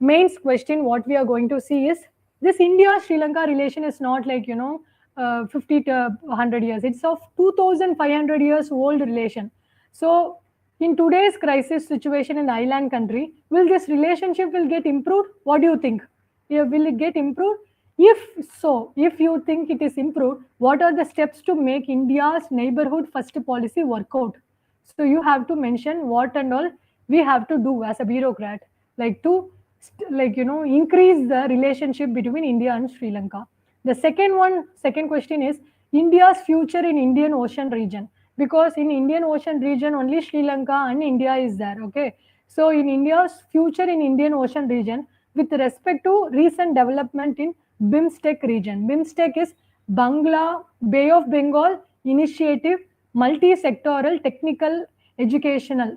mains question what we are going to see is this India Sri Lanka relation is not 50 to 100 years. It's of 2500 years old relation. So in today's crisis situation in the island country, will this relationship will get improved? What do you think? Yeah, will it get improved? If so, if you think it is improved, what are the steps to make India's neighborhood first policy work out? So you have to mention what and all we have to do as a bureaucrat, like to increase the relationship between India and Sri Lanka. The second question is India's future in Indian Ocean region, because in Indian Ocean region only Sri Lanka and India is there. Okay, so in India's future in Indian Ocean region with respect to recent development in BIMSTEC region. BIMSTEC is Bangla Bay of Bengal Initiative Multi-Sectoral Technical Educational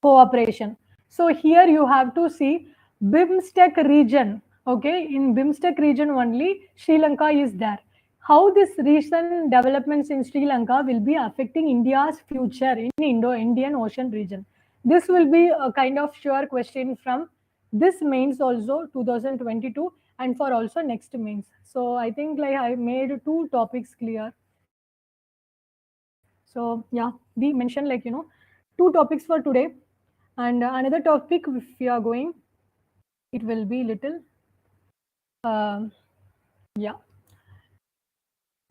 Cooperation. So here you have to see BIMSTEC region. Okay, in BIMSTEC region only Sri Lanka is there. How this recent developments in Sri Lanka will be affecting India's future in Indo-Indian Ocean region. This will be a kind of sure question from this mains also 2022 and for also next mains. So I think like I made two topics clear. So yeah, we mentioned two topics for today, and another topic if we are going, it will be little yeah.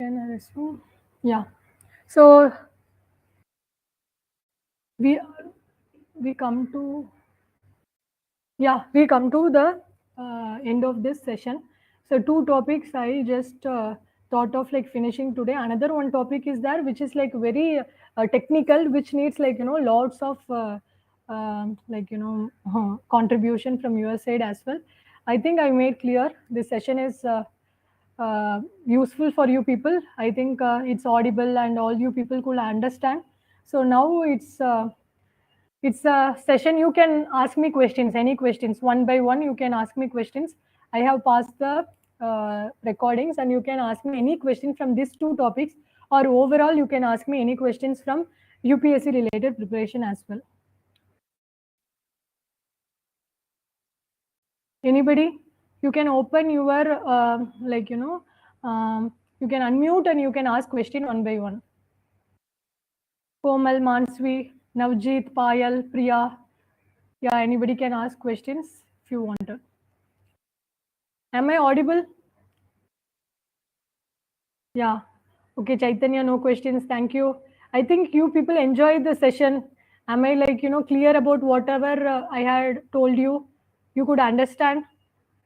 Can I resume? Yeah. So we we come to we come to the end of this session. So two topics I just thought of like finishing today. Another one topic is there which is like very technical, which needs lots of contribution from your side as well. I think I made clear this session is useful for you people. I think it's audible and all you people could understand. So now it's a session you can ask me questions, any questions, one by one you can ask me questions. I have passed the recordings and you can ask me any question from these two topics, or overall you can ask me any questions from UPSC related preparation as well. Anybody? You can open your you can unmute and you can ask question one by one. Komal, Mansvi, Navjeet, Payal, Priya. Yeah, anybody can ask questions if you want to. Am I audible? Yeah. Okay, Chaitanya, no questions. Thank you. I think you people enjoyed the session. Am I clear about whatever I had told you? You could understand.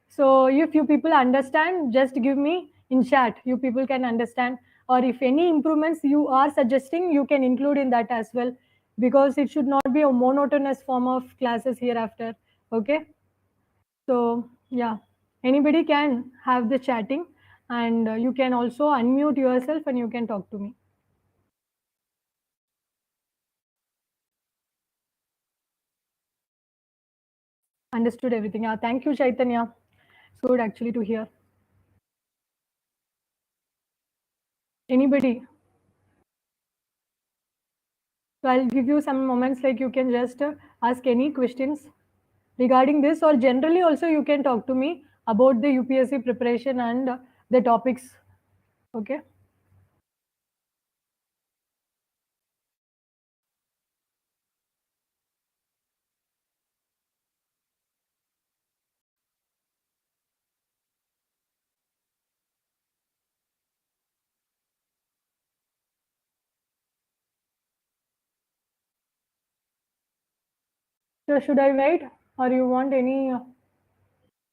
So if you people understand, just give me in chat. You people can understand. Or if any improvements you are suggesting, you can include in that as well, because it should not be a monotonous form of classes hereafter. Okay. So yeah, anybody can have the chatting, and you can also unmute yourself and you can talk to me. Understood everything. Yeah, thank you, Chaitanya. So good actually to hear. Anybody? So I'll give you some moments, like you can just ask any questions regarding this, or generally also you can talk to me about the UPSC preparation and the topics. Okay. So should I wait, or you want any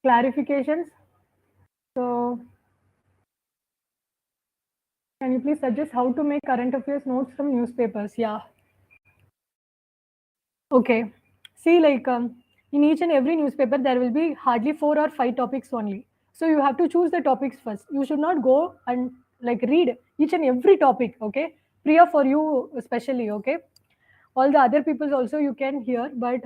clarifications? So can you please suggest how to make current affairs notes from newspapers? Yeah. Okay. See, like in each and every newspaper, there will be hardly 4 or 5 topics only. So you have to choose the topics first. You should not go and like read each and every topic. Okay. Priya, for you especially. Okay. All the other people also you can hear, but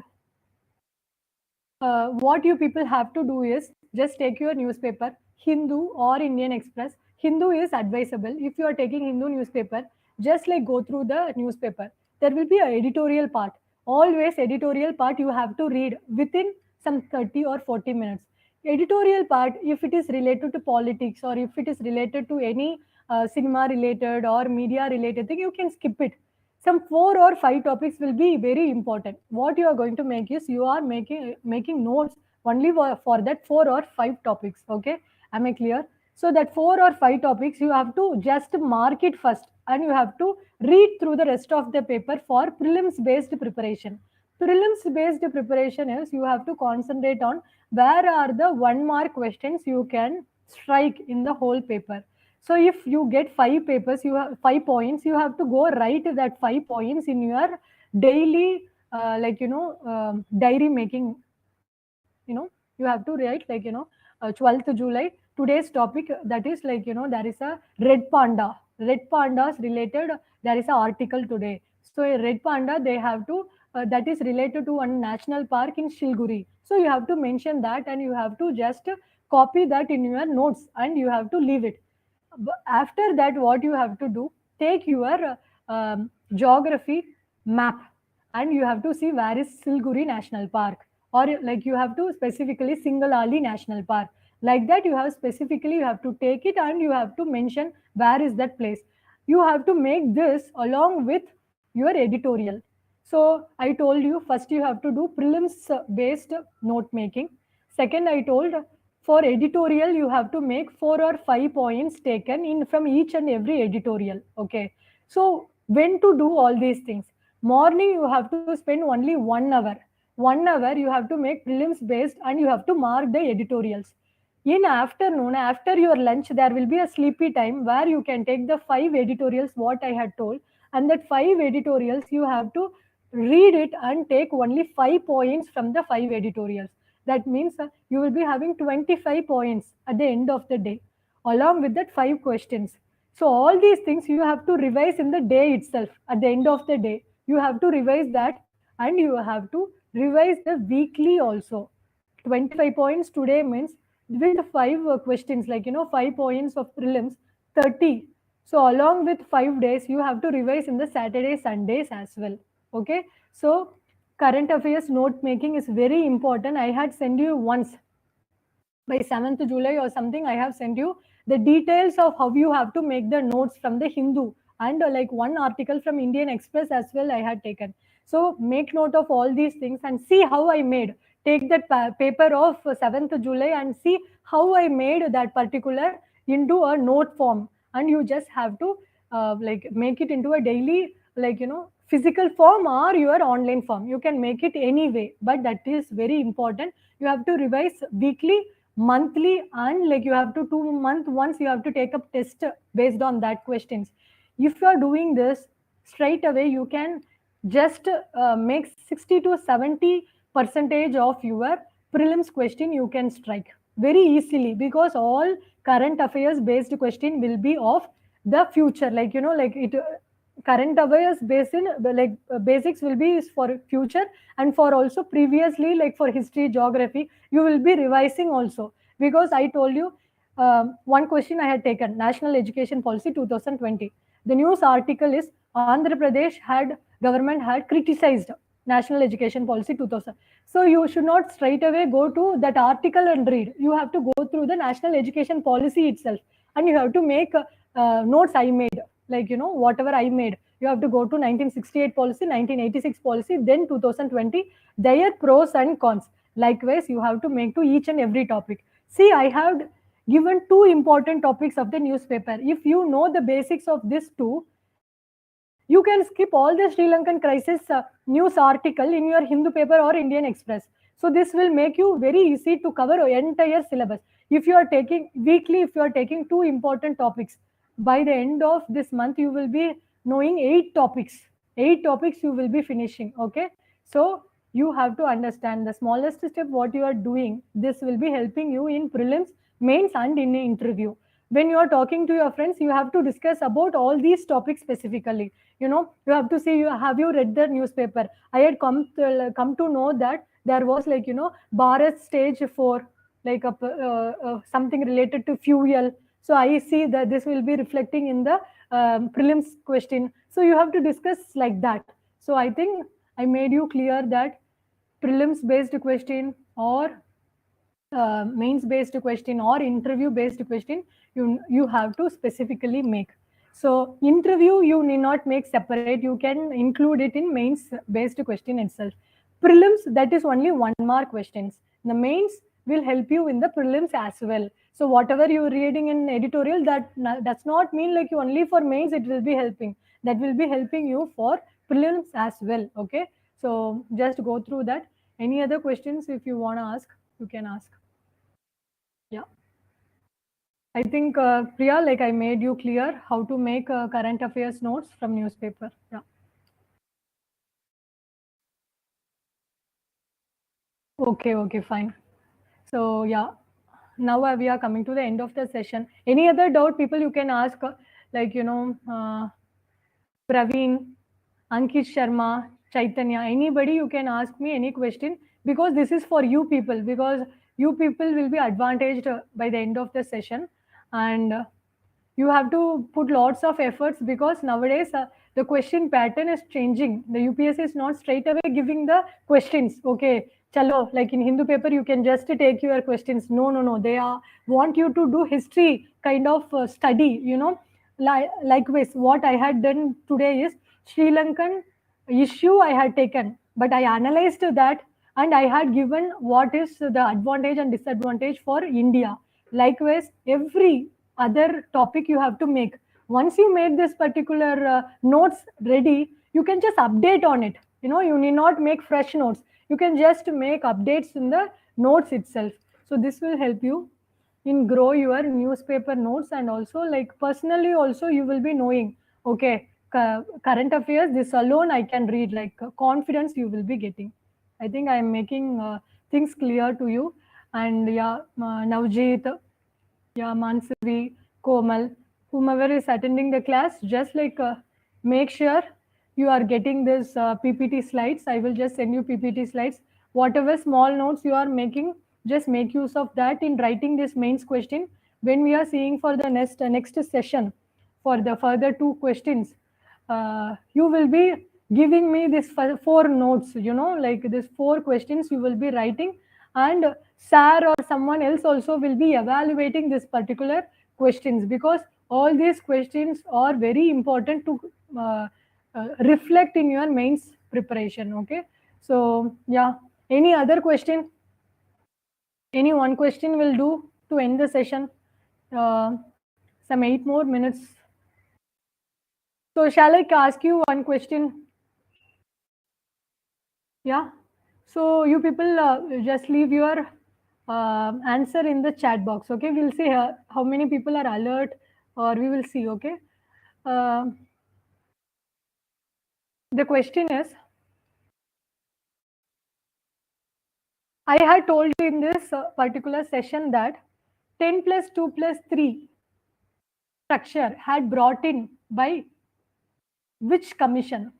what you people have to do is just take your newspaper, Hindu or Indian Express. Hindu is advisable. If you are taking Hindu newspaper, just like go through the newspaper. there will be an editorial part. Always editorial part you have to read within some 30 or 40 minutes. Editorial part, if it is related to politics or if it is related to any cinema related or media related thing, you can skip it. Some 4 or 5 topics will be very important. What you are going to make is you are making notes only for that 4 or 5 topics. Okay, am I clear? So that 4 or 5 topics you have to just mark it first, and you have to read through the rest of the paper for prelims based preparation. Prelims based preparation is you have to concentrate on where are the 1 mark questions you can strike in the whole paper. So if you get 5 papers, you have 5 points, you have to go write that 5 points in your daily diary making. You have to write 12th July today's topic, that is there is a red panda, red pandas related, there is an article today. So a red panda they have to that is related to one national park in Shilguri. So you have to mention that, and you have to just copy that in your notes, and you have to leave it. After that, what you have to do, take your geography map, and you have to see where is Silguri National Park, or like you have to specifically Singalali National Park. Like that, you have specifically you have to take it, and you have to mention where is that place. You have to make this along with your editorial. So I told you first you have to do prelims based note making. Second, I told for editorial you have to make 4 or 5 points taken in from each and every editorial. Okay. So when to do all these things? Morning you have to spend only 1 hour. 1 hour you have to make prelims based, and you have to mark the editorials. In afternoon, after your lunch, there will be a sleepy time where you can take the 5 editorials what I had told, and that 5 editorials you have to read it and take only 5 points from the 5 editorials. That means you will be having 25 points at the end of the day, along with that 5 questions. So all these things you have to revise in the day itself. At the end of the day, you have to revise that, and you have to revise the weekly also. 25 points today means with 5 questions, 5 points of prelims, 30. So along with 5 days, you have to revise in the Saturday, Sundays as well. Okay. So current affairs note making is very important. I had sent you once by 7th July or something. I have sent you the details of how you have to make the notes from the Hindu, and like one article from Indian Express as well I had taken. So make note of all these things and see how I made. Take that paper of 7th July and see how I made that particular into a note form, and you just have to make it into a daily physical form or your online form. You can make it anyway, but that is very important. You have to revise weekly, monthly, and like you have to 2 month once you have to take up test based on that questions. If you are doing this straight away, you can just make 60 to 70% of your prelims question you can strike very easily, because all current affairs based question will be of the future, current affairs based in basics will be for future, and for also previously, like for history, geography, you will be revising also. Because I told you one question I had taken, national education policy 2020. The news article is Andhra Pradesh had government had criticized national education policy 2000. So you should not straight away go to that article and read. You have to go through the national education policy itself, and you have to make notes I made, whatever I made. You have to go to 1968 policy, 1986 policy, then 2020, their pros and cons. Likewise, you have to make to each and every topic. See, I have given 2 important topics of the newspaper. If you know the basics of this two, you can skip all the Sri Lankan crisis news article in your Hindu paper or Indian Express. So this will make you very easy to cover entire syllabus. If you are taking weekly, if you are taking 2 important topics, by the end of this month, you will be knowing 8 topics. 8 topics you will be finishing. Okay. So you have to understand the smallest step what you are doing. This will be helping you in prelims, mains, and in an interview. When you are talking to your friends, you have to discuss about all these topics specifically. You have to see, have you read the newspaper? I had come to know that there was Bharat stage 4, something related to fuel. So I see that this will be reflecting in the prelims question. So you have to discuss like that. So I think I made you clear that prelims based question or mains based question or interview based question you have to specifically make. So interview you need not make separate, you can include it in mains based question itself. Prelims, that is only 1 mark questions. The mains will help you in the prelims as well. So whatever you're reading in editorial, that does not mean like you only for mains it will be helping, that will be helping you for prelims as well. Okay, so just go through that. Any other questions if you want to ask, you can ask. Yeah. I think, Priya, like I made you clear how to make current affairs notes from newspaper. Yeah. Okay, fine. So, yeah, now we are coming to the end of the session. Any other doubt, people, you can ask, like, Praveen, Ankit Sharma, Chaitanya, anybody you can ask me any question, because this is for you people, because you people will be advantaged by the end of the session. And you have to put lots of efforts, because nowadays the question pattern is changing. The UPSC is not straight away giving the questions. Okay, chalo, like in Hindu paper, you can just take your questions. No. They want you to do history kind of study, likewise, what I had done today is Sri Lankan issue I had taken, but I analyzed that and I had given what is the advantage and disadvantage for India. Likewise, every other topic you have to make. Once you made this particular notes ready, you can just update on it. You need not make fresh notes. You can just make updates in the notes itself. So this will help you in grow your newspaper notes, and also like personally also you will be knowing, okay, current affairs, this alone I can read, like confidence you will be getting. I think I am making things clear to you. And yeah, Navjeet, yeah, Mansavi, Komal, whomever is attending the class, just like make sure you are getting this PPT slides. I will just send you PPT slides. Whatever small notes you are making, just make use of that in writing this mains question. When we are seeing for the next session, for the further 2 questions, you will be giving me this 4 notes, like this 4 questions you will be writing, and sir or someone else also will be evaluating this particular questions, because all these questions are very important to reflect in your mains preparation. Okay, so yeah, any other question? Any one question will do to end the session. Some 8 more minutes. So shall I ask you one question? Yeah. So you people just leave your answer in the chat box. Okay. We'll see how many people are alert, or we will see. Okay. Uh, the question is, I had told you in this particular session that 10 plus 2 plus 3 structure had brought in by which commission?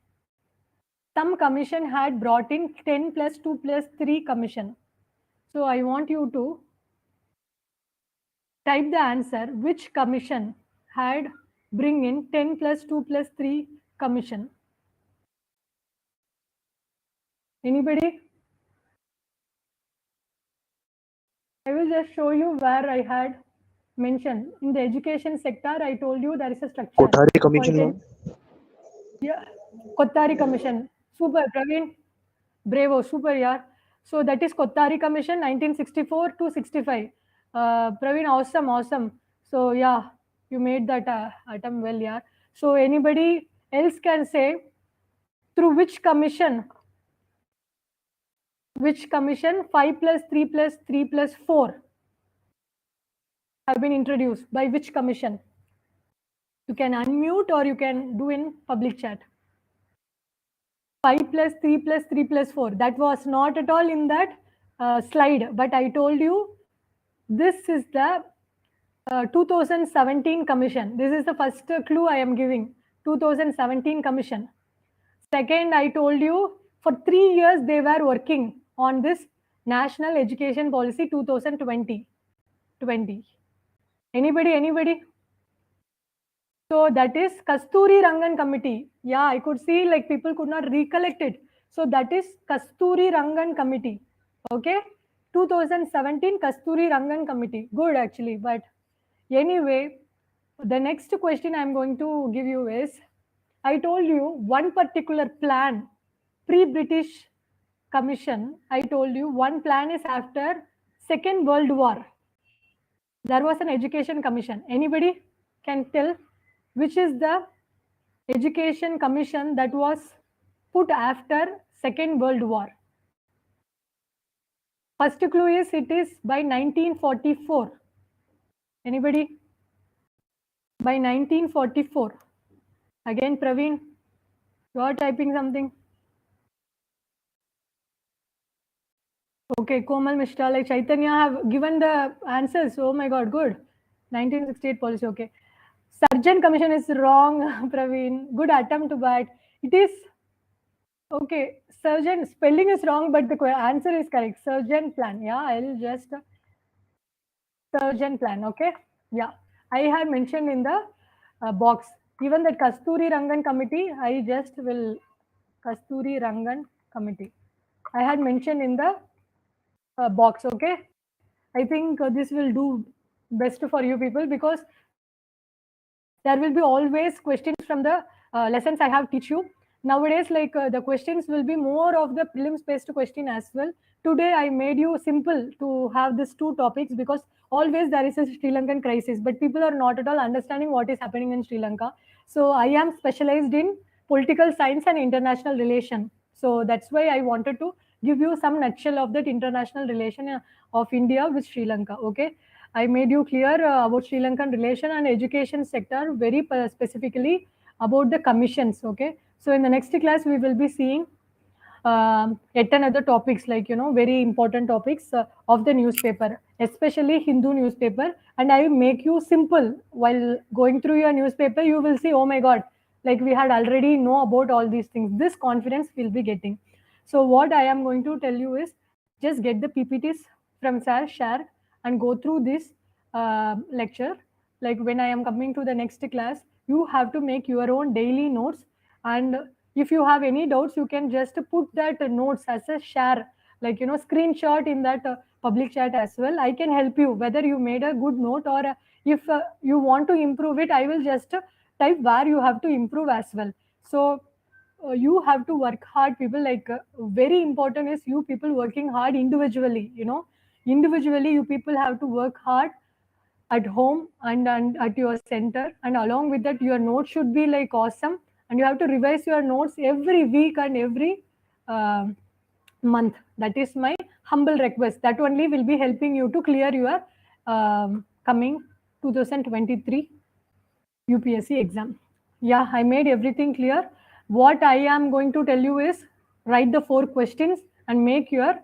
Some commission had brought in 10 plus 2 plus 3 commission. So I want you to type the answer, which commission had bring in 10 plus 2 plus 3 commission. Anybody? I will just show you where I had mentioned. In the education sector, I told you there is a structure. Kothari Commission. Yeah, Kothari Commission. Super, Praveen. Bravo, super, yeah. So that is Kothari Commission, 1964 to 65. Praveen, awesome. So yeah, you made that item well, yeah. So anybody else can say through which commission 5 plus 3 plus 3 plus 4 have been introduced by which commission? You can unmute or you can do in public chat. 5 plus 3 plus 3 plus 4. That was not at all in that slide, but I told you this is the 2017 commission. This is the first clue I am giving. 2017 commission. Second, I told you for 3 years they were working on this National Education Policy 2020. Anybody? So that is Kasturi Rangan Committee. Yeah, I could see like people could not recollect it. So that is Kasturi Rangan Committee. Okay, 2017 Kasturi Rangan Committee. Good actually, but anyway, the next question I'm going to give you is, I told you one particular plan, pre-British Commission. I told you one plan is after Second World War. There was an education commission. Anybody can tell which is the education commission that was put after Second World War? First clue is it is by 1944. Anybody? By 1944. Again, Praveen, you are typing something. Okay, Komal Mishra, like Chaitanya have given the answers. Oh my God, good. 1968 policy. Okay. Surgeon Commission is wrong, Praveen. Good attempt, but it is okay. Surgeon spelling is wrong, but the answer is correct. Surgeon plan. Yeah, I'll just surgeon plan. Okay. Yeah, I had mentioned in the box. Even that Kasturi Rangan committee, I just will Kasturi Rangan committee. I had mentioned in the box. Okay. I think this will do best for you people because there will be always questions from the lessons I have teach you. Nowadays, like the questions will be more of the prelims based question as well. Today, I made you simple to have these two topics because always there is a Sri Lankan crisis, but people are not at all understanding what is happening in Sri Lanka. So I am specialized in political science and international relation. So that's why I wanted to give you some nutshell of that international relation of India with Sri Lanka. Okay. I made you clear about Sri Lankan relation and education sector, very specifically about the commissions. Okay, so in the next class we will be seeing yet another topics like very important topics of the newspaper, especially Hindu newspaper, and I will make you simple while going through your newspaper. You will see, oh my God, like we had already know about all these things. This confidence we'll be getting. So what I am going to tell you is just get the PPTs from Sir, share and go through this lecture. Like when I am coming to the next class, you have to make your own daily notes, and if you have any doubts you can just put that notes as a share, like screenshot in that public chat as well. I can help you whether you made a good note or if you want to improve it, I will just type where you have to improve as well. So you have to work hard, people, like very important is you people working hard individually, individually you people have to work hard at home and at your center, and along with that your notes should be like awesome, and you have to revise your notes every week and every uh, month. That is my humble request. That only will be helping you to clear your coming 2023 UPSC exam. Yeah, I made everything clear. What I am going to tell you is write the 4 questions and make your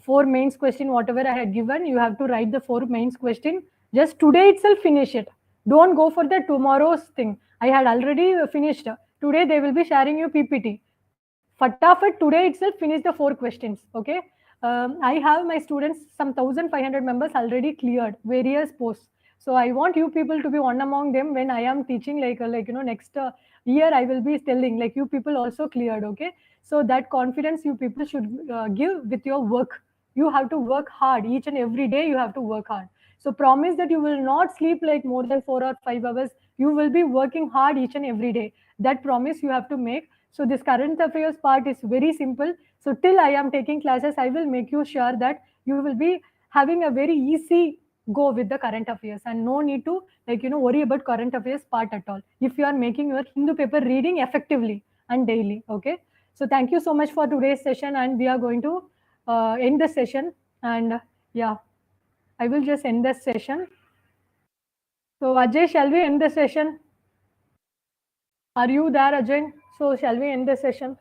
4 mains question, whatever I had given. You have to write the 4 mains question. Just today itself finish it. Don't go for the tomorrow's thing. I had already finished. Today they will be sharing you PPT. Fatafat today itself finish the 4 questions. Okay. I have my students, some 1,500 members already cleared various posts. So I want you people to be one among them when I am teaching, next year I will be telling like you people also cleared. Okay. So that confidence you people should give with your work. You have to work hard each and every day. You have to work hard. So promise that you will not sleep like more than 4 or 5 hours. You will be working hard each and every day. That promise you have to make. So this current affairs part is very simple. So till I am taking classes, I will make you sure that you will be having a very easy go with the current affairs and no need to worry about current affairs part at all. If you are making your Hindu paper reading effectively and daily. Okay. So thank you so much for today's session, and we are going to end the session. And yeah, I will just end the session. So Ajay, shall we end the session? Are you there, Ajay? So shall we end the session?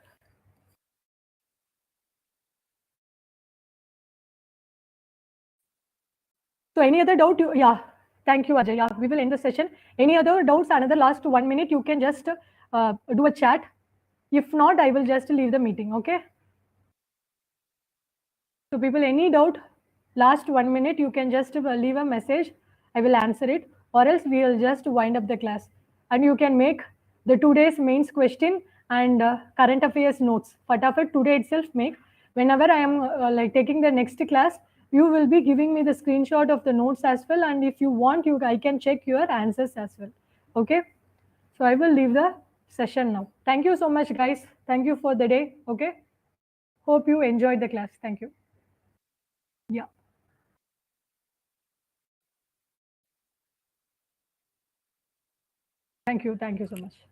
So any other doubt? Yeah, thank you, Ajay. Yeah, we will end the session. Any other doubts? Another last 1 minute, you can just do a chat. If not, I will just leave the meeting. Okay. So people, any doubt? Last 1 minute, you can just leave a message. I will answer it, or else we will just wind up the class. and you can make the today's mains question and current affairs notes. Fatafat today itself make. Whenever I am like taking the next class, you will be giving me the screenshot of the notes as well, and if you want, I can check your answers as well. Okay, so I will leave the session now. Thank you so much, guys. Thank you for the day. Okay, hope you enjoyed the class. Thank you. Yeah. Thank you. Thank you so much.